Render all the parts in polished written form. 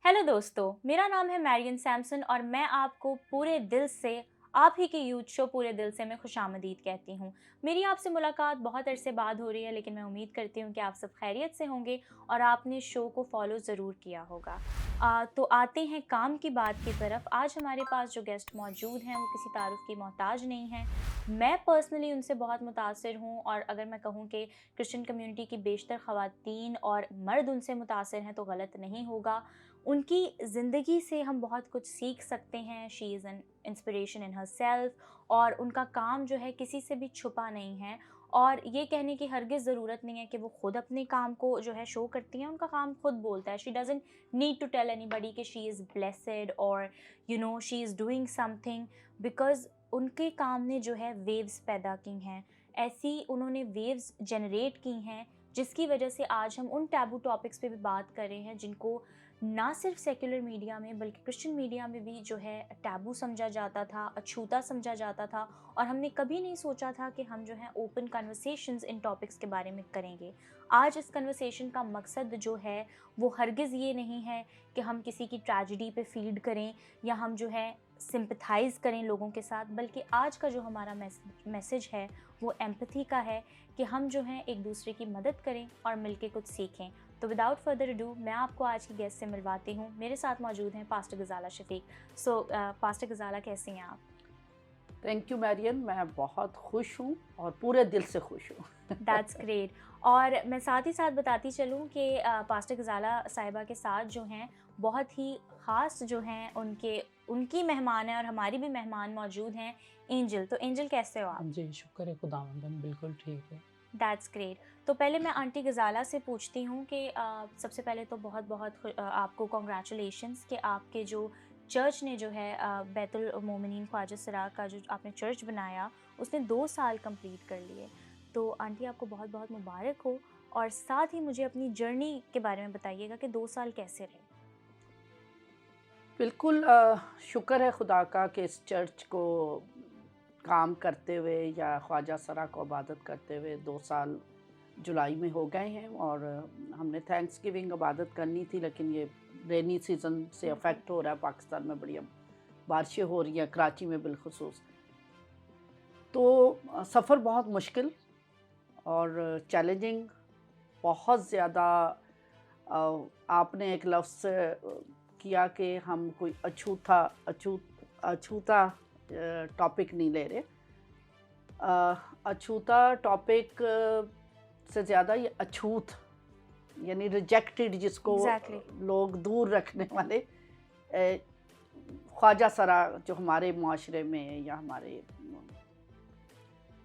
Hello दोस्तों, मेरा नाम है मैरियन सैमसन और मैं आपको पूरे दिल से आप ही के यूथ शो पूरे दिल से मैं खुशामदीद कहती हूँ। मेरी आपसे मुलाकात बहुत अरसे बाद हो रही है, लेकिन मैं उम्मीद करती हूँ कि आप सब खैरियत से होंगे और आपने शो को फॉलो ज़रूर किया होगा। तो आते हैं काम की बात की तरफ। आज हमारे पास जो गेस्ट मौजूद हैं वो किसी तारुफ की मोहताज नहीं हैं। मैं पर्सनली उनसे बहुत मुतासिर हूँ और अगर मैं कहूँ कि क्रिश्चियन कम्युनिटी की बेशतर ख़वातीन और मर्द उनसे मुतासिर हैं तो गलत नहीं होगा। उनकी ज़िंदगी से हम बहुत कुछ सीख सकते हैं। She is an inspiration in herself और उनका काम जो है किसी से भी छुपा नहीं है और ये कहने की हरगिज़ ज़रूरत नहीं है कि वो खुद अपने काम को जो है शो करती हैं। उनका काम खुद बोलता है। She doesn't need to tell anybody कि शी इज़ ब्लेसेड और she is doing something because उनके काम ने जो है वेव्स पैदा की हैं। ऐसी उन्होंने वेव्स जनरेट की हैं जिसकी वजह से आज हम उन टैबू टॉपिक्स पे भी बात कर रहे हैं जिनको ना सिर्फ सेक्युलर मीडिया में बल्कि क्रिश्चियन मीडिया में भी जो है टैबू समझा जाता था, अछूता समझा जाता था और हमने कभी नहीं सोचा था कि हम जो है ओपन कन्वर्सेशंस इन टॉपिक्स के बारे में करेंगे। आज इस कन्वर्सेशन का मकसद जो है वो हरगिज़ ये नहीं है कि हम किसी की ट्रेजेडी पे फीड करें या हम जो है सिंपथाइज़ करें लोगों के साथ, बल्कि आज का जो हमारा मैसेज है वो एम्पैथी का है कि हम जो हैं एक दूसरे की मदद करें और मिलके कुछ सीखें। तो विदाउट फर्दर अडू मैं आपको आज की गेस्ट से मिलवाती हूँ। मेरे साथ मौजूद हैं पास्टर गज़ाला शफीक। पास्टर गज़ाला, कैसी हैं आप? थैंक यू मैरियन, मैं बहुत खुश हूँ और पूरे दिल से खुश हूँ। That's great. और मैं साथ ही साथ बताती चलूँ कि पास्टर गज़ाला साहिबा के साथ जो हैं बहुत ही ख़ास जो हैं उनकी मेहमान हैं और हमारी भी मेहमान मौजूद हैं, एंजल। तो एंजल, कैसे हो आप? जी, शुक्र है खुदावंद, हम बिल्कुल ठीक है। That's great. तो पहले मैं आंटी गज़ाला से पूछती हूँ कि सबसे पहले तो बहुत आपको कॉन्ग्रेचुलेशंस कि आपके जो चर्च ने जो है बैतुल मोमिनीन ख्वाजा सरा का जो आपने चर्च बनाया उसने 2 साल कंप्लीट कर लिए। तो आंटी आपको बहुत बहुत मुबारक हो और साथ ही मुझे अपनी जर्नी के बारे में बताइएगा कि 2 साल कैसे रहे? बिल्कुल शुक्र है खुदा का कि इस चर्च को काम करते हुए या ख्वाजा सरा को इबादत करते हुए 2 साल जुलाई में हो गए हैं। और हमने थैंक्स गिविंग इबादत करनी थी, लेकिन ये रेनी सीज़न से बिल्कुल। अफेक्ट हो रहा है। पाकिस्तान में बड़ी बारिशें हो रही हैं, कराची में बिलखुसूस। तो सफ़र बहुत मुश्किल और चैलेंजिंग, बहुत ज़्यादा। आपने एक लफ्ज़ किया कि हम कोई अछूता टॉपिक नहीं ले रहे। अछूता टॉपिक से ज़्यादा ये अछूत, यानी रिजेक्टेड, जिसको एग्ज़ैक्टली। लोग दूर रखने वाले ख्वाजा सरा जो हमारे माशरे में या हमारे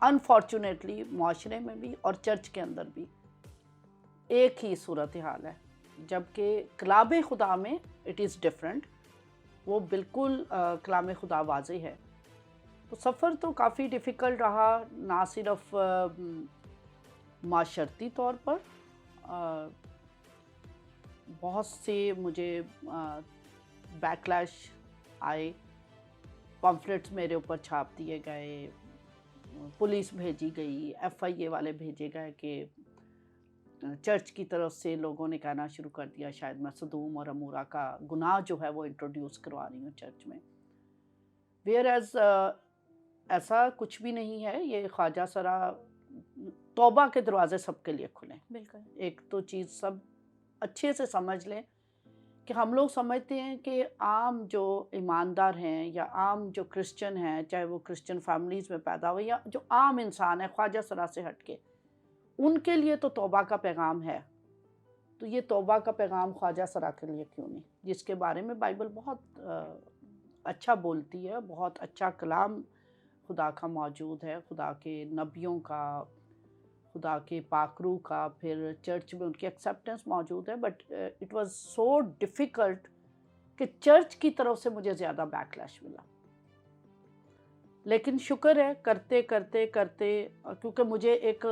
अनफॉर्चुनेटली माशरे में भी और चर्च के अंदर भी एक ही सूरत हाल है। जबकि कलाम खुदा में इट इज़ डिफरेंट, वो बिल्कुल कलाम खुदा वाज़े है। तो सफ़र तो काफ़ी डिफ़िकल्ट रहा, ना सिर्फ माशरती तौर पर। बहुत से मुझे बैकलैश आए, पम्फलेट्स मेरे ऊपर छाप दिए गए, पुलिस भेजी गई, FIA वाले भेजे गए कि चर्च की तरफ से लोगों ने कहना शुरू कर दिया शायद मैं सदूम और अमूरा का गुनाह जो है वो इंट्रोड्यूस करवा रही हूँ चर्च में। वेयर एज ऐसा कुछ भी नहीं है। ये ख्वाजा सरा, तौबा के दरवाजे सबके लिए खुले। बिल्कुल। एक तो चीज़ सब अच्छे से समझ लें कि हम लोग समझते हैं कि आम जो ईमानदार हैं या आम जो क्रिश्चियन हैं, चाहे वो क्रिश्चियन फैमिलीज़ में पैदा हुए या जो आम इंसान है ख्वाजा सरा से हट के, उनके लिए तो तौबा का पैगाम है। तो ये तौबा का पैगाम ख्वाजा सरा के लिए क्यों नहीं, जिसके बारे में बाइबल बहुत अच्छा बोलती है। बहुत अच्छा कलाम खुदा का मौजूद है, खुदा के नबियों का, खुदा के पाकरू का, फिर चर्च में उनकी एक्सेप्टेंस मौजूद है। But it was so difficult कि चर्च की तरफ से मुझे ज़्यादा बैकलैश मिला। लेकिन शुक्र है, करते करते करते, क्योंकि मुझे एक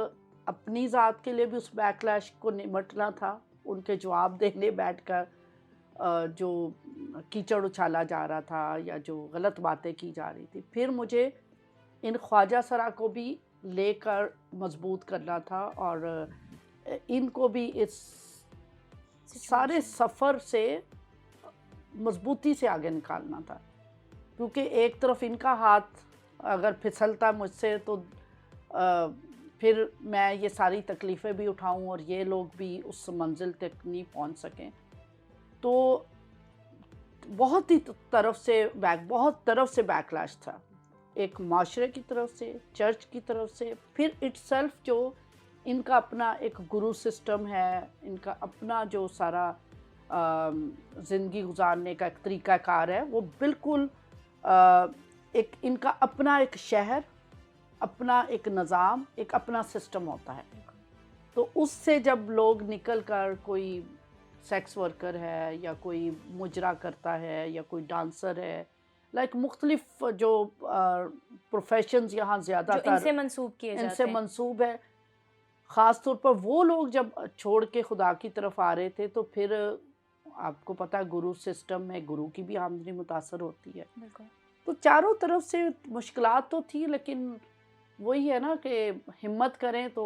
अपनी ज़ात के लिए भी उस बैकलैश को निमटना था। उनके जवाब देने बैठकर जो कीचड़ उछाला जा रहा था या जो गलत बातें की जा रही थी, फिर मुझे इन ख्वाजा सरा को भी लेकर मजबूत करना था और इनको भी इस सारे Situation. सफ़र से मजबूती से आगे निकालना था, क्योंकि एक तरफ इनका हाथ अगर फिसलता मुझसे तो फिर मैं ये सारी तकलीफ़ें भी उठाऊं और ये लोग भी उस मंजिल तक नहीं पहुंच सकें। तो बहुत तरफ से बैकलैश था, एक माशरे की तरफ से, चर्च की तरफ से, फिर इटसेल्फ जो इनका अपना एक गुरु सिस्टम है, इनका अपना जो सारा ज़िंदगी गुजारने का एक तरीक़ाकार है, वो बिल्कुल एक इनका अपना एक शहर, अपना एक निज़ाम, एक अपना सिस्टम होता है। तो उससे जब लोग निकल कर कोई सेक्स वर्कर है या कोई मुजरा करता है या कोई डांसर है, लाइक मुख्तलिफ जो प्रोफेशंस यहाँ जो ज़्यादातर इनसे मंसूब किए जाते इनसे हैं। मंसूब है, ख़ास तौर पर वो लोग जब छोड़ के खुदा की तरफ आ रहे थे, तो फिर आपको पता है गुरु सिस्टम में गुरु की भी आमदनी मुतासर होती है। बिल्कुल। तो चारों तरफ से मुश्किलात तो थी, लेकिन वही है ना कि हिम्मत करें तो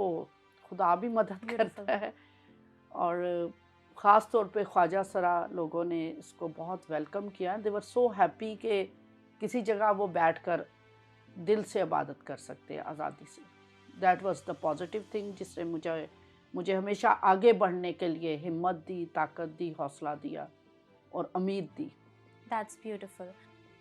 खुदा भी मदद Beautiful. करता है। और ख़ास तौर पे ख्वाजा सरा लोगों ने इसको बहुत वेलकम किया। दे वर सो हैप्पी कि किसी जगह वो बैठकर दिल से इबादत कर सकते हैं आज़ादी से। That was the positive thing जिससे मुझे हमेशा आगे बढ़ने के लिए हिम्मत दी, ताकत दी, हौसला दिया और उम्मीद दी। That's beautiful.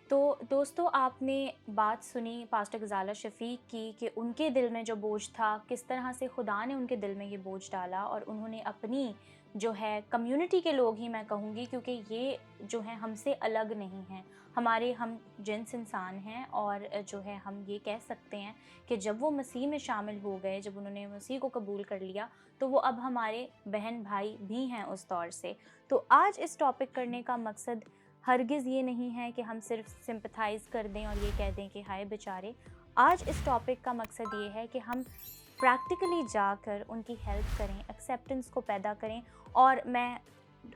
तो दोस्तों, आपने बात सुनी पास्टर गजाला शफीक की कि उनके दिल में जो बोझ था, किस तरह से खुदा ने उनके दिल में ये बोझ डाला, और उन्होंने अपनी जो है कम्युनिटी के लोग ही मैं कहूँगी, क्योंकि ये जो है हमसे अलग नहीं हैं, हमारे हम जिन्स इंसान हैं, और जो है हम ये कह सकते हैं कि जब वो मसीह में शामिल हो गए, जब उन्होंने मसीह को कबूल कर लिया, तो वो अब हमारे बहन भाई भी हैं उस तौर से। तो आज इस टॉपिक करने का मकसद हरगिज़ ये नहीं है कि हम सिर्फ सिंपथाइज़ कर दें और ये कह दें कि हाय बेचारे। आज इस टॉपिक का मकसद ये है कि हम प्रैक्टिकली जाकर उनकी हेल्प करें, एक्सेप्टेंस को पैदा करें। और मैं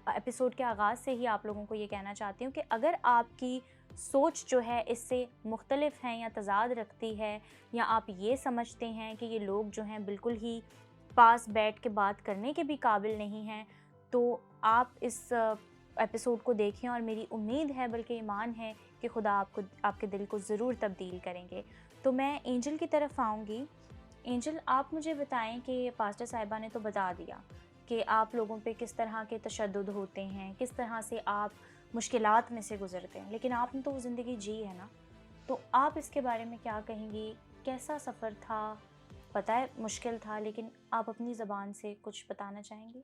एपिसोड के आगाज़ से ही आप लोगों को ये कहना चाहती हूँ कि अगर आपकी सोच जो है इससे मुख्तलिफ है या तज़ाद रखती है, या आप ये समझते हैं कि ये लोग जो हैं बिल्कुल ही पास बैठ के बात करने के भी काबिल नहीं हैं, तो आप इस एपिसोड को देखें, और मेरी उम्मीद है, बल्कि ईमान है, कि खुदा आपके दिल को ज़रूर तब्दील करेंगे। तो मैं एंजल की तरफ आऊँगी। एंजल, आप मुझे बताएं कि पास्टर साहिबा ने तो बता दिया कि आप लोगों पे किस तरह के तशद्दुद होते हैं, किस तरह से आप मुश्किलात में से गुज़रते हैं, लेकिन आपने तो वो ज़िंदगी जी है ना, तो आप इसके बारे में क्या कहेंगी? कैसा सफ़र था? पता है मुश्किल था, लेकिन आप अपनी ज़बान से कुछ बताना चाहेंगी?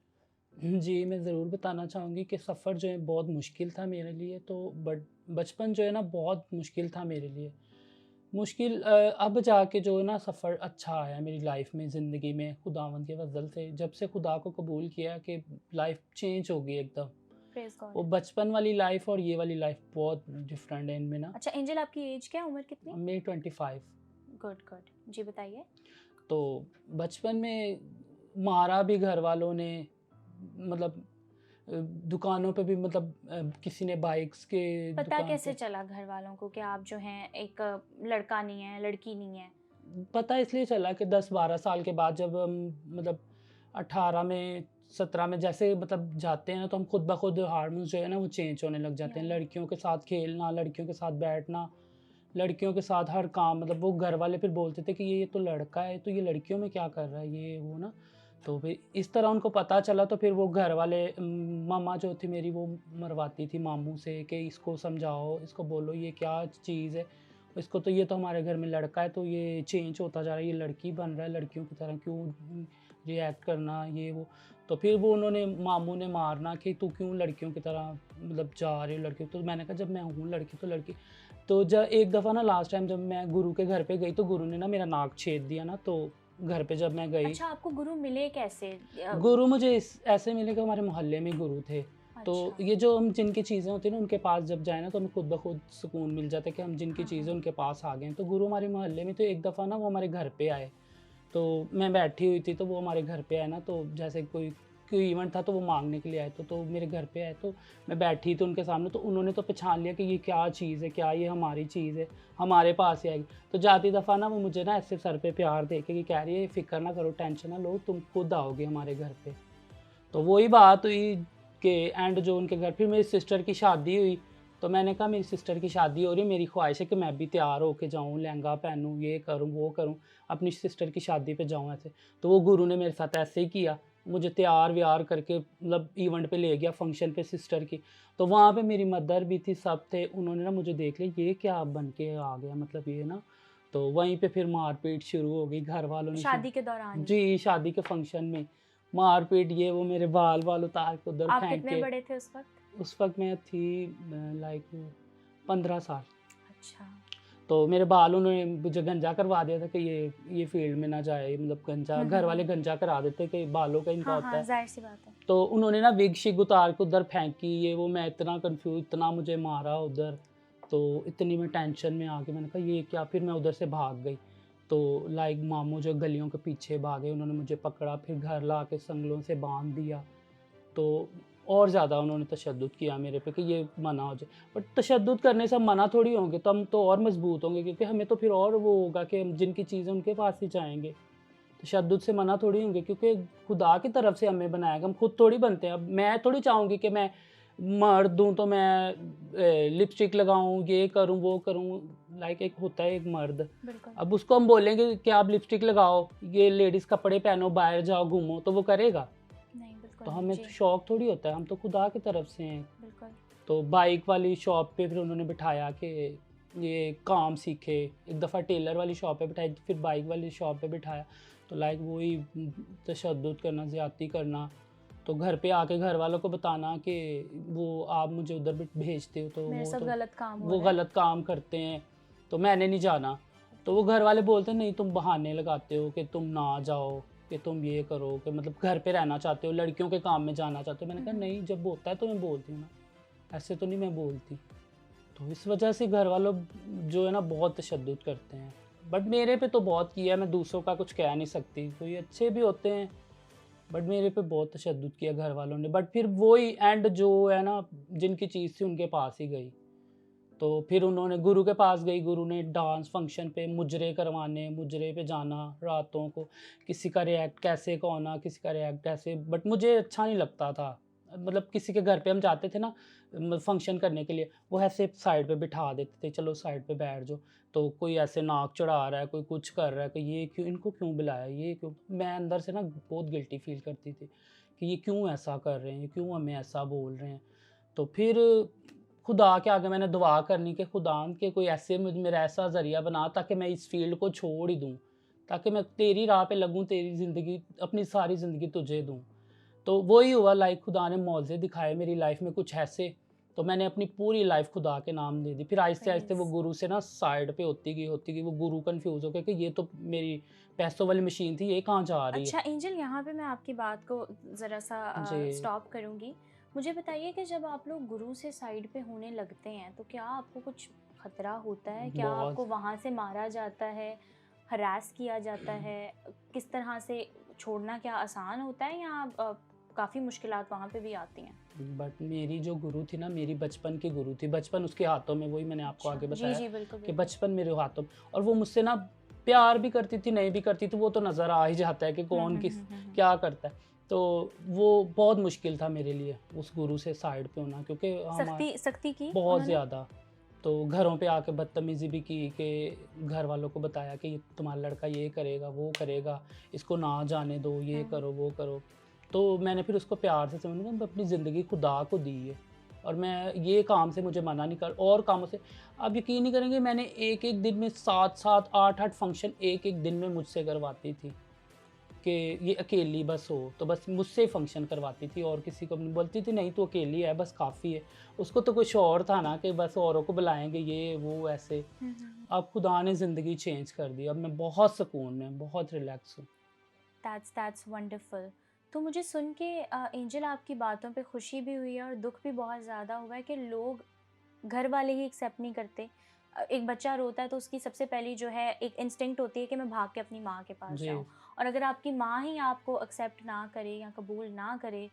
जी, मैं ज़रूर बताना चाहूँगी कि सफ़र जो है बहुत मुश्किल था मेरे लिए। तो बचपन जो है ना बहुत मुश्किल था मेरे लिए। मुश्किल अब जाके जो है ना सफ़र अच्छा आया मेरी लाइफ में, ज़िंदगी में, खुदावंद के फज़ल से। जब से खुदा को कबूल किया कि लाइफ चेंज हो गई एकदम। Praise God. वो बचपन वाली लाइफ और ये वाली लाइफ बहुत डिफरेंट है इनमें ना। अच्छा एंजल, आपकी एज क्या है, उम्र कितनी? मेरी 25। गुड गुड, जी बताइए। तो बचपन में मारा भी घर वालों ने, मतलब दुकानों पे भी, मतलब किसी ने बाइक्स के पता दुकान कैसे पे। चला घर वालों को कि आप जो हैं एक लड़का नहीं है, लड़की नहीं है? पता इसलिए चला कि 10-12 साल के बाद जब हम मतलब 18 में 17 में जैसे मतलब जाते हैं ना, तो हम खुद ब खुद हार्मोन्स जो है ना वो चेंज होने लग जाते हैं। या लड़कियों के साथ खेलना, लड़कियों के साथ बैठना, लड़कियों के साथ हर काम, मतलब वो घर वाले फिर बोलते थे कि ये तो लड़का है, तो ये लड़कियों में क्या कर रहा है, ये वो ना। तो फिर इस तरह उनको पता चला, तो फिर वो घर वाले मामा जो थी मेरी, वो मरवाती थी मामू से कि इसको समझाओ, इसको बोलो ये क्या चीज़ है, इसको तो ये तो हमारे घर में लड़का है, तो ये चेंज होता जा रहा है, ये लड़की बन रहा है, लड़कियों की तरह क्यों रिएक्ट करना, ये वो। तो फिर वो उन्होंने मामू ने मारना कि तू क्यों लड़कियों की तरह मतलब जा रही हो लड़की। तो मैंने कहा जब मैं हूँ लड़की तो लड़की। तो जब एक दफ़ा ना लास्ट टाइम जब मैं गुरु के घर पे गई, तो गुरु ने ना मेरा नाक छेद दिया ना। तो घर पे जब मैं गई, अच्छा, आपको गुरु मिले कैसे? गुरु मुझे ऐसे मिले कि हमारे मोहल्ले में गुरु थे। तो अच्छा। ये जो हम जिनकी चीज़ें होती हैं ना, उनके पास जब जाए ना, तो हमें खुद ब खुद सुकून मिल जाता है कि हम जिनकी हाँ, चीज़ें हाँ। उनके पास आ गए हैं। तो गुरु हमारे मोहल्ले में, तो एक दफ़ा ना वो हमारे घर पे आए। तो मैं बैठी हुई थी, तो वो हमारे घर पे आए ना, तो जैसे कोई इवेंट था, तो वो मांगने के लिए आए। तो मेरे घर पे आए, तो मैं बैठी थी उनके सामने। तो उन्होंने तो पहचान लिया कि ये क्या चीज़ है, क्या ये हमारी चीज़ है, हमारे पास ही आएगी। तो जाती दफ़ा ना वो मुझे ना ऐसे सर पे प्यार दे के कह रही है, फ़िक्र ना करो, टेंशन ना लो, तुम खुद आओगे हमारे घर पे। तो वही बात हुई कि एंड जो उनके घर फिर मेरी सिस्टर की शादी हुई, तो मैंने कहा मेरी सिस्टर की शादी हो रही है, मेरी ख्वाहिश है कि मैं भी तैयार होके जाऊँ, लहंगा पहनूँ, ये करूँ वो करूँ, अपनी सिस्टर की शादी पे जाऊँ ऐसे। तो वो गुरु ने मेरे साथ ऐसे ही किया, मुझे तैयार व्यार करके मतलब इवेंट पे ले गया, फंक्शन पे सिस्टर की। तो वहाँ पे मेरी मदर भी थी, सब थे, उन्होंने ना मुझे देख लिया, ये क्या बन के आ गया, मतलब ये ना। तो वहीं पे फिर मारपीट शुरू हो गई, घर वालों ने शादी के दौरान ही? जी, शादी के फंक्शन में मारपीट, ये वो, मेरे बाल उतार के उधर आप फेंक कितने के। बड़े थे उस वक्त? उस वक्त मैं थी लाइक 15 साल। अच्छा। तो मेरे बाल उन्होंने मुझे गंजा करवा दिया था कि ये फील्ड में ना जाए, मतलब गंजा, घर वाले गंजा करा देते कि बालों का इनका हाँ होता हाँ, है। जाहिर सी बात है। तो उन्होंने ना विग शिग उतार के उधर फेंकी, ये वो, मैं इतना कंफ्यूज, इतना मुझे मारा उधर। तो इतनी मैं टेंशन में आ गई, मैंने कहा ये क्या, फिर मैं उधर से भाग गई। तो लाइक मामू जो गलियों के पीछे भागे, उन्होंने मुझे पकड़ा, फिर घर ला के संगलों से बांध दिया। तो और ज़्यादा उन्होंने तशद्दुद किया मेरे पे कि ये मना हो जाए। बट तशद्दुद करने से हम मना थोड़ी होंगे, तो हम तो और मजबूत होंगे, क्योंकि हमें तो फिर और वो होगा कि हम जिनकी चीज़ें उनके पास ही जाएंगे। तशद्दुद से मना थोड़ी होंगे, क्योंकि खुदा की तरफ से हमें बनाया गया, हम खुद थोड़ी बनते हैं। अब मैं थोड़ी चाहूँगी कि मैं मर्द हूँ तो मैं लिपस्टिक लगाऊँ, ये करूँ वो करूँ। लाइक एक होता है एक मर्द, बिल्कुल। अब उसको हम बोलेंगे कि आप लिपस्टिक लगाओ, ये लेडीज़ कपड़े पहनो, बाहर जाओ घूमो, तो वो करेगा? नहीं, बिल्कुल तो नहीं। हमें जी, तो शौक थोड़ी होता है, हम तो खुदा की तरफ से हैं। बिल्कुल। तो बाइक वाली शॉप पे फिर उन्होंने बिठाया कि ये काम सीखे, एक दफ़ा टेलर वाली शॉप पे बिठाई, फिर बाइक वाली शॉप पे बिठाया। तो लाइक वही तशद्दुद करना, ज़्यादती करना। तो घर पे आके घर वालों को बताना कि वो आप मुझे उधर भी भेजते हो, तो मेरे वो साथ तो गलत काम हो वो रहा है। गलत काम करते हैं, तो मैंने नहीं जाना। तो वो घर वाले बोलते हैं, नहीं तुम बहाने लगाते हो कि तुम ना जाओ, कि तुम ये करो, कि मतलब घर पे रहना चाहते हो, लड़कियों के काम में जाना चाहते हो। मैंने कहा नहीं, जब होता है तो मैं बोलती हूँ ना, ऐसे तो नहीं मैं बोलती। तो इस वजह से घर वालों जो है ना बहुत तशद्दुद करते हैं। बट मेरे पे तो बहुत किया, मैं दूसरों का कुछ कह नहीं सकती, कोई अच्छे भी होते हैं, बट मेरे पे बहुत तशद्दुद किया घर वालों ने। बट फिर वही एंड जो है ना, जिनकी चीज़ थी उनके पास ही गई। तो फिर उन्होंने गुरु के पास गई, गुरु ने डांस फंक्शन पे मुजरे करवाने, मुजरे पे जाना रातों को, किसी का रिएक्ट कैसे का होना, किसी का रिएक्ट कैसे। बट मुझे अच्छा नहीं लगता था, मतलब किसी के घर पे हम जाते थे ना फंक्शन करने के लिए, वो ऐसे साइड पे बिठा देते थे, चलो साइड पे बैठ जाओ। तो कोई ऐसे नाक चढ़ा रहा है, कोई कुछ कर रहा है, कि ये क्यों, इनको क्यों बुलाया, ये क्यों। मैं अंदर से ना बहुत गिल्टी फील करती थी कि ये क्यों ऐसा कर रहे हैं, ये क्यों हमें ऐसा बोल रहे हैं। तो फिर खुदा के आगे मैंने दुआ करनी कि खुदा के कोई ऐसे मेरा ऐसा ज़रिया बना ताकि मैं इस फील्ड को छोड़ ही दूँ, ताकि मैं तेरी राह पे लगूँ, तेरी ज़िंदगी, अपनी सारी ज़िंदगी तुझे दूँ। तो वही हुआ, लाइक खुदा ने मौज़े दिखाए मेरी लाइफ में कुछ ऐसे, तो मैंने अपनी पूरी लाइफ खुदा के नाम दे दी। फिर आहिस्ते-आहिस्ते वो प्रेज़। गुरु से ना साइड पे होती गई, वो गुरु कन्फ्यूज़ हो गए कि ये तो मेरी पैसों वाली मशीन थी, ये कहाँ जा रही है? अच्छा एंजल, यहाँ पे मैं आपकी बात को ज़रा-सा जी। स्टॉप करूँगी। मुझे बताइए कि जब आप लोग गुरु से साइड पे होने लगते हैं, तो क्या आपको कुछ खतरा होता है? क्या बहुत। आपको वहाँ से मारा जाता है, हरास किया जाता है? किस तरह से छोड़ना क्या आसान होता है, या काफ़ी मुश्किलात वहाँ पे भी आती हैं? बट मेरी जो गुरु थी ना, मेरी बचपन की गुरु थी, बचपन उसके हाथों में, वही मैंने आपको अच्छा, आगे जी, बताया जी, बिल्कुल, कि बिल्कुल। बचपन मेरे हाथों में। और वो मुझसे ना प्यार भी करती थी, नहीं भी करती थी, वो तो नज़र आ ही जाता है कि हुँ, कौन हुँ, किस हुँ, हुँ, हुँ। क्या करता है। तो वो बहुत मुश्किल था मेरे लिए उस गुरु से साइड पे होना, क्योंकि हमारे सख्ती सख्ती की बहुत उन्होंने? ज़्यादा। तो घरों पे आके बदतमीज़ी भी की, कि घर वालों को बताया कि तुम्हारा लड़का ये करेगा, वो करेगा, इसको ना जाने दो, ये हुँ। करो, वो करो। तो मैंने फिर उसको प्यार से समझा, मैं अपनी ज़िंदगी खुदा को दी है, और मैं ये काम से मुझे मना नहीं कर, और कामों से। आप यकीन नहीं करेंगे, मैंने एक-एक दिन में 7-7, 8-8 फंक्शन एक-एक दिन में मुझसे करवाती थी, कि ये अकेली बस हो, तो बस मुझसे ही फ़ंक्शन करवाती थी, और किसी को नहीं बोलती थी, नहीं तू अकेली है बस काफ़ी है। उसको तो कुछ और था ना कि बस औरों को बुलाएँगे, ये वो ऐसे। हुँ, हुँ, हुँ। अब खुदा ने ज़िंदगी चेंज कर दी, अब मैं बहुत सुकून में, बहुत रिलैक्स हूँ। That's wonderful. तो मुझे सुन के एंजल, आपकी बातों पे खुशी भी हुई है और दुख भी बहुत ज़्यादा हुआ है कि लोग, घर वाले ही एक्सेप्ट नहीं करते। एक बच्चा रोता है तो उसकी सबसे पहली जो है एक इंस्टिंक्ट होती है कि मैं भाग के अपनी माँ के पास जी। जाऊँ। और अगर आपकी माँ ही आपको एक्सेप्ट ना करे या कबूल ना करे,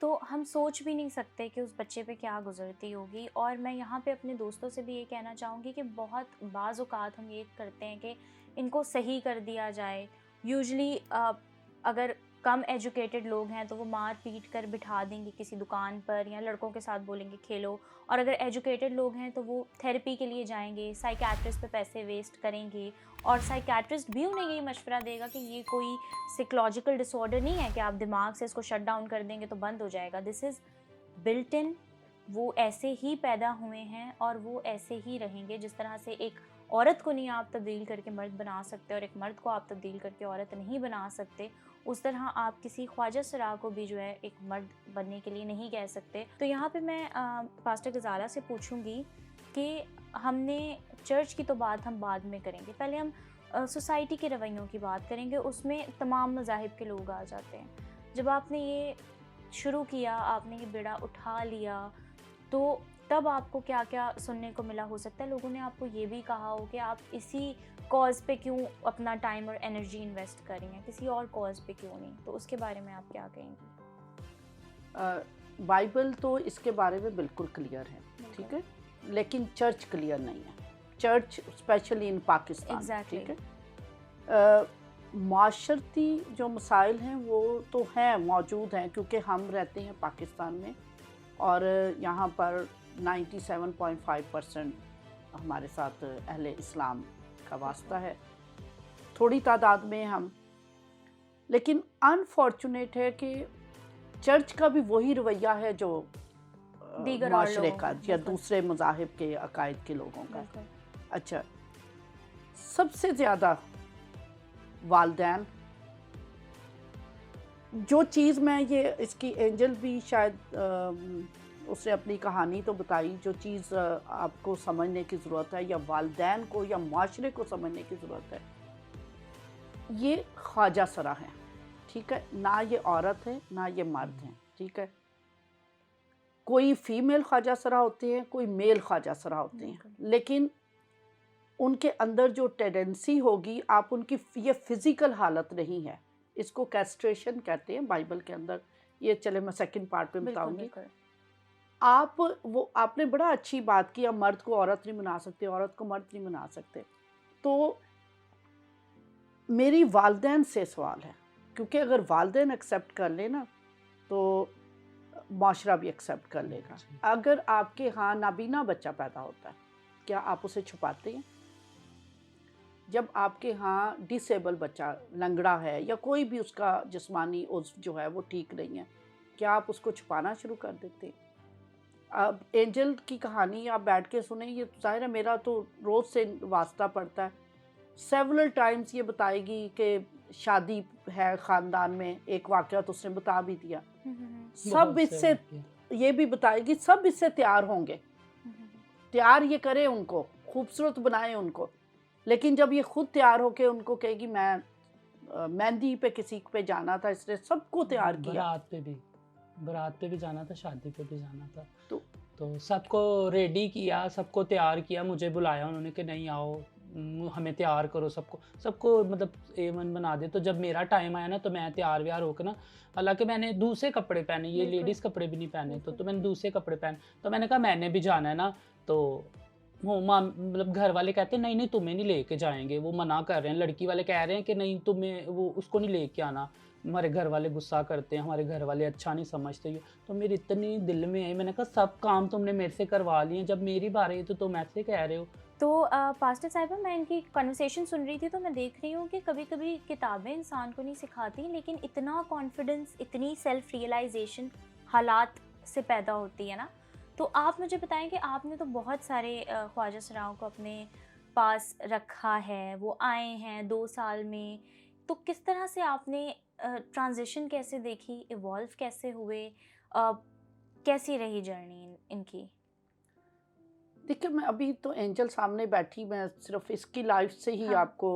तो हम सोच भी नहीं सकते कि उस बच्चे पे क्या गुज़रती होगी। और मैं यहाँ पे अपने दोस्तों से भी ये कहना चाहूँगी कि बहुत बाज़ औक़ात हम ये करते हैं कि इनको सही कर दिया जाए। यूजुअली अगर कम एजुकेटेड लोग हैं तो वो मार पीट कर बिठा देंगे किसी दुकान पर या लड़कों के साथ बोलेंगे खेलो, और अगर एजुकेटेड लोग हैं तो वो थेरेपी के लिए जाएंगे, साइकियाट्रिस्ट पे पैसे वेस्ट करेंगे, और साइकियाट्रिस्ट भी उन्हें यही मशवरा देगा कि ये कोई साइकोलॉजिकल डिसऑर्डर नहीं है कि आप दिमाग से इसको शट डाउन कर देंगे तो बंद हो जाएगा। दिस इज़ बिल्ट इन, वो ऐसे ही पैदा हुए हैं और वो ऐसे ही रहेंगे। जिस तरह से एक औरत को नहीं आप तब्दील करके मर्द बना सकते और एक मर्द को आप तब्दील करके औरत नहीं बना सकते, उस तरह आप किसी ख्वाजा सरा को भी जो है एक मर्द बनने के लिए नहीं कह सकते। तो यहाँ पे मैं पास्टर गजाला से पूछूंगी कि हमने चर्च की तो बात हम बाद में करेंगे, पहले हम सोसाइटी के रवैयों की बात करेंगे। उसमें तमाम मज़ाहिब के लोग आ जाते हैं। जब आपने ये शुरू किया, आपने ये बेड़ा उठा लिया, तो तब आपको क्या क्या सुनने को मिला? हो सकता है लोगों ने आपको ये भी कहा हो कि आप इसी कॉज पे क्यों अपना टाइम और एनर्जी इन्वेस्ट कर रही हैं, किसी और कॉज पे क्यों नहीं? तो उसके बारे में आप क्या कहेंगी? बाइबल तो इसके बारे में बिल्कुल क्लियर है, ठीक है, लेकिन चर्च क्लियर नहीं है। Church specially in Pakistan, Exactly. ठीक है। माशरती जो मसाइल हैं वो तो हैं, मौजूद हैं, क्योंकि हम रहते हैं पाकिस्तान में और यहाँ पर 97.5% हमारे साथ अहले इस्लाम का वास्ता है, थोड़ी तादाद में हम। लेकिन अनफॉर्चुनेट है कि चर्च का भी वही रवैया है जो दीगर और माशरे लोगों का का, या बिल्कुल। दूसरे मज़ाहिब के अकायद के लोगों का। बिल्कुल। अच्छा, सबसे ज़्यादा वालदैन, जो चीज़ मैं ये इसकी एंजल भी शायद उसने अपनी कहानी तो बताई, जो चीज़ आपको समझने की ज़रूरत है या वालदैन को या माशरे को समझने की ज़रूरत है, ये ख्वाजा सरा है, ठीक है, ना ये औरत है ना ये मर्द हैं, ठीक है। कोई फीमेल ख्वाजा सरा होते हैं, कोई मेल ख्वाजा सरा होते हैं, लेकिन उनके अंदर जो टेंडेंसी होगी, आप उनकी ये फिज़िकल हालत नहीं है, इसको कैस्ट्रेशन कहते हैं बाइबल के अंदर। ये चले मैं सेकंड पार्ट पे बिल्कुल, बताऊंगी। बिल्कुल। आप वो आपने बड़ा अच्छी बात की, आप मर्द को औरत नहीं बना सकते, औरत को मर्द नहीं बना सकते। तो मेरी वालदैन से सवाल है, क्योंकि अगर वालदैन एक्सेप्ट कर ले ना तो माशरा भी एक्सेप्ट कर लेगा। अगर आपके यहाँ नाबीना बच्चा पैदा होता है, क्या आप उसे छुपाते हैं? जब आपके यहाँ डिसेबल बच्चा लंगड़ा है या कोई भी उसका जिस्मानी उज़्व जो है वो ठीक नहीं है, क्या आप उसको छुपाना शुरू कर देते हैं? अब एंजल की कहानी आप बैठ के सुने, ये ज़ाहिर है मेरा तो रोज़ से वास्ता पड़ता है। सेवरल टाइम्स ये बताएगी कि शादी है ख़ानदान में, एक वाक़या तो उसने बता भी दिया। सब इससे ये भी बताएगी, सब इससे तैयार होंगे, तैयार ये करें उनको, खूबसूरत बनाएं उनको, लेकिन जब ये खुद तैयार होके उनको कहेगी मैं मेहंदी पे किसी पे जाना था, इसने सबको तैयार किया, बारात पे भी जाना था, शादी पे भी जाना था, तो सबको रेडी किया, सबको तैयार किया, मुझे बुलाया उन्होंने कि नहीं आओ, हमें तैयार करो, सबको मतलब A1 बना दे। तो जब मेरा टाइम आया ना तो मैं तैयार व्यार होकर ना, हालांकि मैंने दूसरे कपड़े पहने, ये लेडीज़ कपड़े भी नहीं पहने, तो मैंने दूसरे कपड़े पहने। तो मैंने कहा मैंने भी जाना है ना, तो वो मतलब घर वाले कहते हैं नहीं नहीं तुम्हें नहीं लेके जाएंगे, वो मना कर रहे हैं, लड़की वाले कह रहे हैं कि नहीं तुम्हें वो उसको नहीं लेके आना, हमारे घर वाले गुस्सा करते हैं, हमारे घर वाले अच्छा नहीं समझते। तो मेरी इतनी दिल में आई, मैंने कहा सब काम तुमने मेरे से करवा लिए, जब मेरी बारी है तो तुम ऐसे कह रहे हो। तो पास्टर साहिबा, मैं इनकी कन्वर्सेशन सुन रही थी तो मैं देख रही हूँ कि कभी कभी किताबें इंसान को नहीं सिखाती, लेकिन इतना कॉन्फिडेंस, इतनी सेल्फ रियलाइजेशन हालात से पैदा होती है ना। तो आप मुझे बताएं कि आपने तो बहुत सारे ख्वाजा सराओं को अपने पास रखा है, वो आए हैं 2 साल में, तो किस तरह से आपने ट्रांजिशन कैसे देखी, इवॉल्व कैसे हुए, कैसी रही जर्नी इनकी? देखिए, मैं अभी तो एंजल सामने बैठी, मैं सिर्फ इसकी लाइफ से ही आपको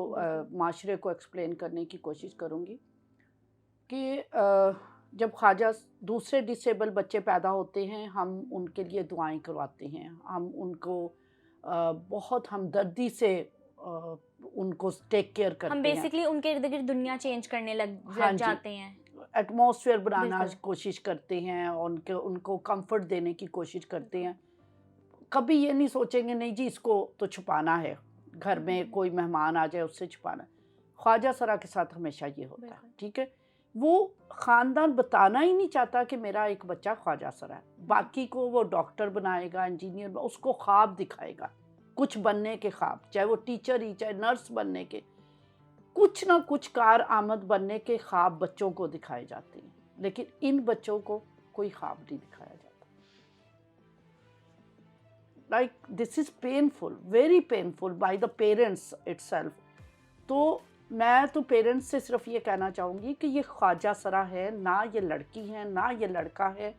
माशरे को एक्सप्लेन करने की कोशिश करूँगी कि जब ख्वाजा दूसरे डिसेबल बच्चे पैदा होते हैं, हम उनके लिए दुआएं करवाते हैं, हम उनको बहुत हमदर्दी से उनको टेक केयर करते हैं। हम बेसिकली उनके इर्द गिर्द दुनिया चेंज करने लग जाते हैं, एटमॉस्फेयर बनाना कोशिश करते हैं, उनको कंफर्ट देने की कोशिश करते हैं। कभी ये नहीं सोचेंगे नहीं जी इसको तो छुपाना है, घर में कोई मेहमान आ जाए उससे छुपाना। ख्वाजा सरा के साथ हमेशा ये होता है, ठीक है। वो ख़ानदान बताना ही नहीं चाहता कि मेरा एक बच्चा ख्वाजा सरा है। बाकी को वो डॉक्टर बनाएगा, इंजीनियर, उसको ख्वाब दिखाएगा, कुछ बनने के ख्वाब, चाहे वो टीचर ही, चाहे नर्स बनने के, कुछ ना कुछ कार आमद बनने के ख्वाब बच्चों को दिखाए जाते हैं, लेकिन इन बच्चों को कोई ख्वाब नहीं दिखाया जाता। Like this is painful, very painful by the parents itself. तो मैं तो पेरेंट्स से सिर्फ ये कहना चाहूँगी कि ये ख्वाजा सरा है ना, ये लड़की है ना ये लड़का है,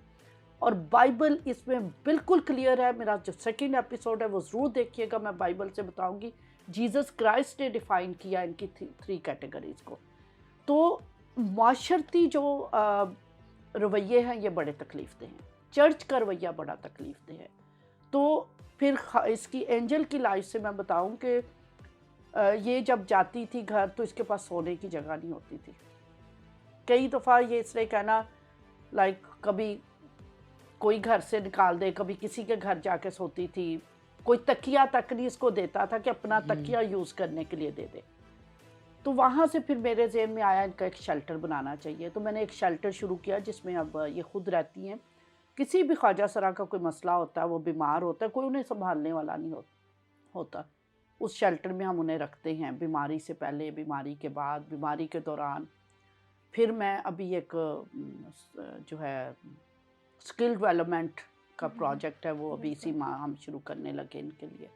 और बाइबल इसमें बिल्कुल क्लियर है। मेरा जो सेकंड एपिसोड है वो ज़रूर देखिएगा, मैं बाइबल से बताऊँगी। जीसस क्राइस्ट ने डिफ़ाइन किया इनकी थ्री कैटेगरीज़ को। तो माशरती जो रवैये हैं ये बड़े तकलीफ़देह हैं, चर्च का रवैया बड़ा तकलीफ़देह है। तो फिर इसकी एंजल की लाइफ से मैं बताऊं कि ये जब जाती थी घर तो इसके पास सोने की जगह नहीं होती थी। कई दफ़ा ये इसने कहना, लाइक कभी कोई घर से निकाल दे, कभी किसी के घर जाके सोती थी, कोई तकिया तक नहीं इसको देता था कि अपना तकिया यूज़ करने के लिए दे दे। तो वहाँ से फिर मेरे ज़हन में आया इनका एक शेल्टर बनाना चाहिए। तो मैंने एक शेल्टर शुरू किया जिसमें अब ये खुद रहती हैं। किसी भी ख्वाजा सरा का कोई मसला होता है, वो बीमार होता है, कोई उन्हें संभालने वाला नहीं होता, उस शेल्टर में हम उन्हें रखते हैं, बीमारी से पहले, बीमारी के बाद, बीमारी के दौरान। फिर मैं अभी एक जो है स्किल डेवलपमेंट का प्रोजेक्ट है, वो अभी इसी माह हम शुरू करने लगे इनके लिए।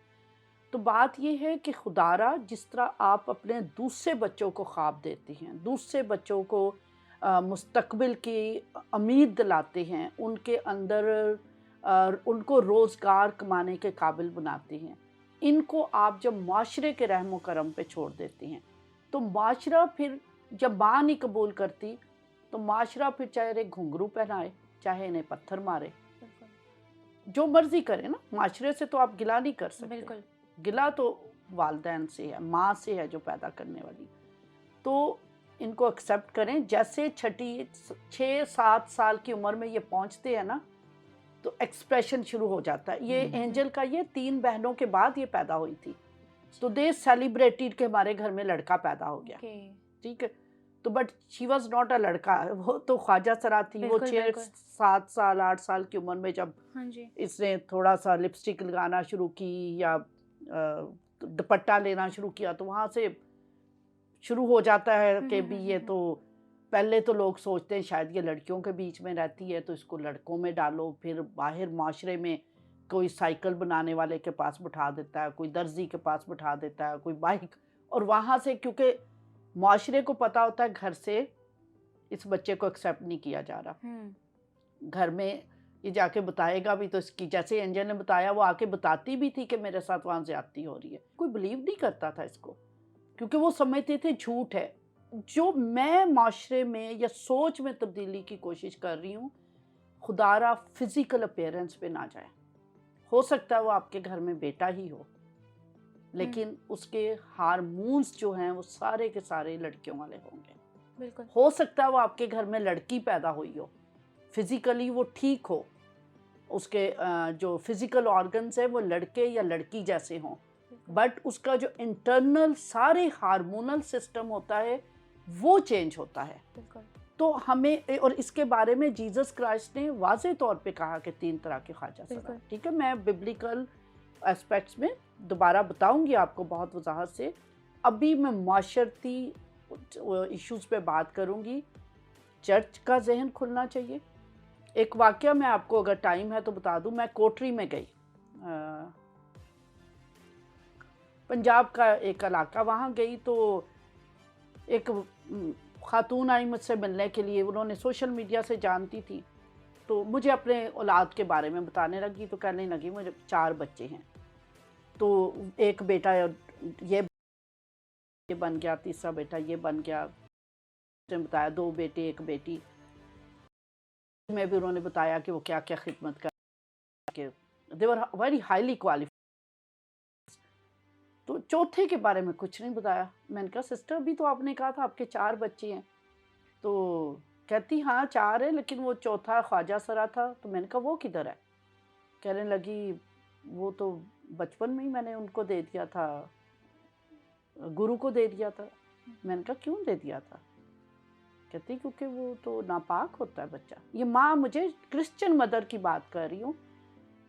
तो बात ये है कि खुदारा जिस तरह आप अपने दूसरे बच्चों को ख्वाब देते हैं, दूसरे बच्चों को मुस्तकबिल की उम्मीद दिलाते हैं, उनके अंदर उनको रोज़गार कमाने के काबिल बनाते हैं, इनको आप जब माशरे के रहमो करम पे छोड़ देते हैं तो माशरा फिर जब माँ नहीं कबूल करती तो माशरा फिर चाहे इन्हें घुंघरू पहनाए, चाहे इन्हें पत्थर मारे, जो मर्जी करे ना, माशरे से तो आप गिला नहीं कर सकते। बिल्कुल। गिला तो वालदैन से है, माँ से है जो पैदा करने वाली। तो इनको एक्सेप्ट करें। जैसे 6-7 साल की उम्र में ये पहुंचते हैं ना तो एक्सप्रेशन शुरू हो जाता है। ये एंजल का ये 3 बहनों के बाद ये पैदा हुई थी, तो दे सेलिब्रेटेड कि हमारे घर में लड़का पैदा हो गया। ठीक है, तो but she was not a लड़का, वो तो ख्वाजा सरा थी। वो 6-7 साल 8 साल की उम्र में जब इसने थोड़ा सा लिपस्टिक लगाना शुरू की या दुपट्टा लेना शुरू किया तो वहाँ से शुरू हो जाता है कि भी ये तो पहले तो लोग सोचते हैं शायद ये लड़कियों के बीच में रहती है तो इसको लड़कों में डालो, फिर बाहर माशरे में कोई साइकिल बनाने वाले के पास बिठा देता है, कोई दर्जी के पास बिठा देता है, कोई बाइक, और वहाँ से क्योंकि माशरे को पता होता है घर से इस बच्चे को एक्सेप्ट नहीं किया जा रहा, घर में ये जाके बताएगा भी तो इसकी, जैसे एंजल ने बताया वो आके बताती भी थी कि मेरे साथ वहाँ ज्यादती हो रही है, कोई बिलीव नहीं करता था इसको क्योंकि वो समझते थे झूठ है। जो मैं माशरे में या सोच में तब्दीली की कोशिश कर रही हूँ, खुदारा फिजिकल अपीयरेंस पे ना जाए। हो सकता है वो आपके घर में बेटा ही हो लेकिन उसके हार्मोन्स जो हैं वो सारे के सारे लड़कियों वाले होंगे। बिल्कुल। हो सकता है वो आपके घर में लड़की पैदा हुई हो, फिजिकली वो ठीक हो, उसके जो फिजिकल ऑर्गन्स है वो लड़के या लड़की जैसे हों, बट उसका जो इंटरनल सारे हार्मोनल सिस्टम होता है वो चेंज होता है। तो हमें, और इसके बारे में जीसस क्राइस्ट ने वाज़े तौर पे कहा कि 3 तरह के ख्वाजा सरा। ठीक है, मैं बिब्लिकल एस्पेक्ट्स में दोबारा बताऊंगी आपको बहुत वजाहत से। अभी मैं माशरती इश्यूज पे बात करूंगी। चर्च का जहन खुलना चाहिए। एक वाक़या मैं आपको अगर टाइम है तो बता दूं। मैं कोटरी में गई, पंजाब का एक इलाका, वहाँ गई तो एक खातून आई मुझसे मिलने के लिए। उन्होंने सोशल मीडिया से जानती थी तो मुझे अपने औलाद के बारे में बताने लगी। तो कहने लगी मुझे 4 बच्चे हैं, तो एक बेटा ये बन गया, तीसरा बेटा ये बन गया। उसने बताया 2 बेटे 1 बेटी में भी उन्होंने बताया कि वो क्या क्या खिदमत कर के दे वर वेरी हाईली क्वालिफाइड। तो चौथे के बारे में कुछ नहीं बताया। मैंने कहा सिस्टर अभी तो आपने कहा था आपके 4 बच्चे हैं। तो कहती हाँ 4 है लेकिन वो चौथा ख्वाजा सरा था। तो मैंने कहा वो किधर है? कहने लगी वो तो बचपन में ही मैंने उनको दे दिया था, गुरु को दे दिया था। मैंने कहा क्यों दे दिया था? कहती क्योंकि वो तो नापाक होता है बच्चा। ये माँ, मुझे क्रिश्चियन मदर की बात कर रही हूँ।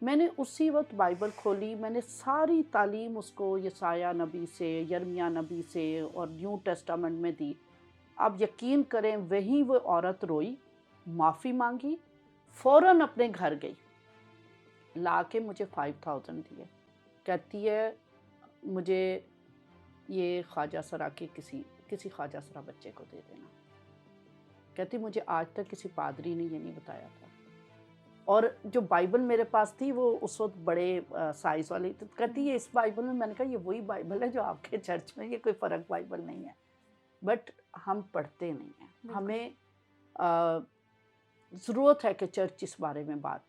मैंने उसी वक्त बाइबल खोली, मैंने सारी तालीम उसको यसाया नबी से, यर्मिया नबी से और न्यू टेस्टामेंट में दी। आप यकीन करें, वहीं वो औरत रोई, माफ़ी मांगी, फ़ौरन अपने घर गई, ला के मुझे 5000 दिए। कहती है मुझे ये ख्वाजा सरा के किसी ख्वाजा सरा बच्चे को दे देना। कहती मुझे आज तक किसी पादरी ने ये नहीं बताया था। और जो बाइबल मेरे पास थी वो उस वक्त बड़े साइज़ वाली, तो कहती है इस बाइबल में, मैंने कहा ये वही बाइबल है जो आपके चर्च में, ये कोई फ़र्क बाइबल नहीं है। बट हम पढ़ते नहीं हैं। हमें ज़रूरत है कि चर्च इस बारे में बात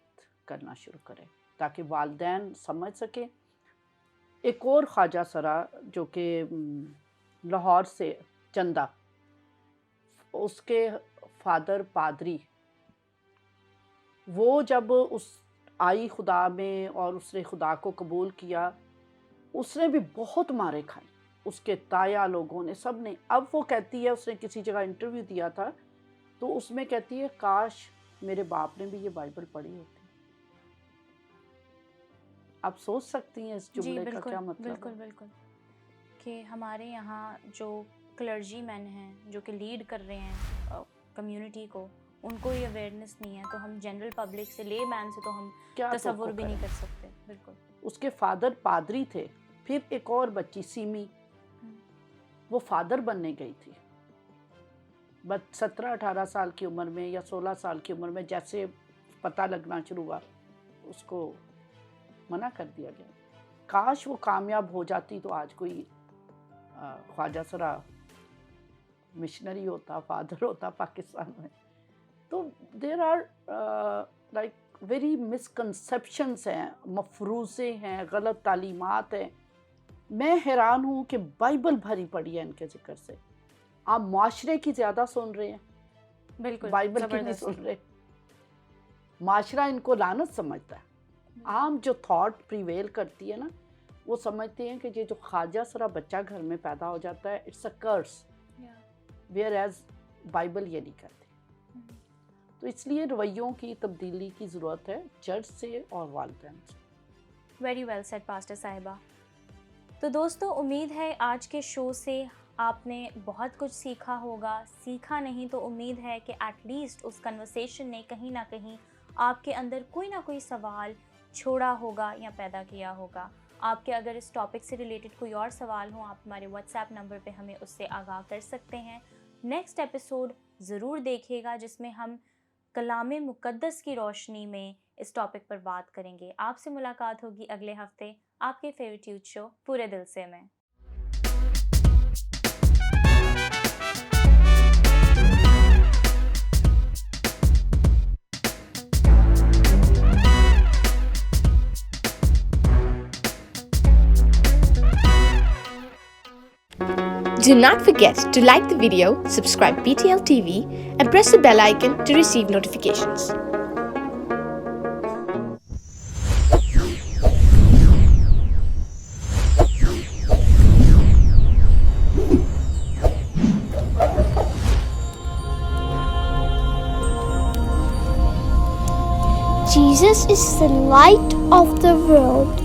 करना शुरू करे ताकि वालिदैन समझ सकें। एक और ख्वाजा सरा जो कि लाहौर से, चंदा, उसके फादर पादरी, वो जब उस आई खुदा में और उसने खुदा को कबूल किया, उसने भी बहुत मारे खाए, उसके ताया लोगों ने, सब ने। अब वो कहती है, उसने किसी जगह इंटरव्यू दिया था तो उसमें कहती है काश मेरे बाप ने भी ये बाइबल पढ़ी होती। आप सोच सकती हैं इस जुमले का क्या मतलब है? बिल्कुल बिल्कुल, कि हमारे यहाँ जो क्लर्जी मैन हैं, जो कि लीड कर रहे हैं कम्युनिटी को, उनको ये अवेयरनेस नहीं है, तो हम जनरल पब्लिक से, ले मैन से तो हम क्या तसव्वुर भी नहीं कर सकते। बिल्कुल। उसके फादर पादरी थे। फिर एक और बच्ची सीमी, वो फादर बनने गई थी, बस 17-18 साल की उम्र में या 16 साल की उम्र में जैसे पता लगना शुरू हुआ, उसको मना कर दिया गया। काश वो कामयाब हो जाती तो आज कोई ख्वाजा सरा मिशनरी होता, फादर होता पाकिस्तान में। तो there are like very misconceptions हैं, मफरूज़े हैं, गलत तालीमात हैं। मैं हैरान हूँ कि बाइबल भरी पड़ी है इनके ज़िक्र से। आप माशरे की ज़्यादा सुन रहे हैं, बिल्कुल, बाइबल की नहीं सुन रहे। माशरा इनको लानत समझता है। आम जो थॉट प्रिवेल करती है ना, वो समझते हैं कि ये जो ख्वाजा सरा बच्चा घर में पैदा हो जाता है, it's a curse, whereas Bible ये नहीं कहती। तो इसलिए रवैयों की तब्दीली की ज़रूरत है चर्च से और वालिदैन से। वेरी वेल सेड पास्टर साहिबा। तो दोस्तों, उम्मीद है आज के शो से आपने बहुत कुछ सीखा होगा। सीखा नहीं तो उम्मीद है कि एटलीस्ट उस कन्वर्सेशन ने कहीं ना कहीं आपके अंदर कोई ना कोई सवाल छोड़ा होगा या पैदा किया होगा। आपके अगर इस टॉपिक से रिलेटेड कोई और सवाल हो, आप हमारे व्हाट्सएप नंबर पे हमें उससे आगाह कर सकते हैं। नेक्स्ट एपिसोड ज़रूर देखिएगा जिसमें हम कलामे मुक़द्दस की रोशनी में इस टॉपिक पर बात करेंगे। आपसे मुलाकात होगी अगले हफ्ते आपके फेवरेट यूथ शो पूरे दिल से में। Do not forget to like the video, subscribe BTL TV, and press the bell icon to receive notifications. Jesus is the light of the world.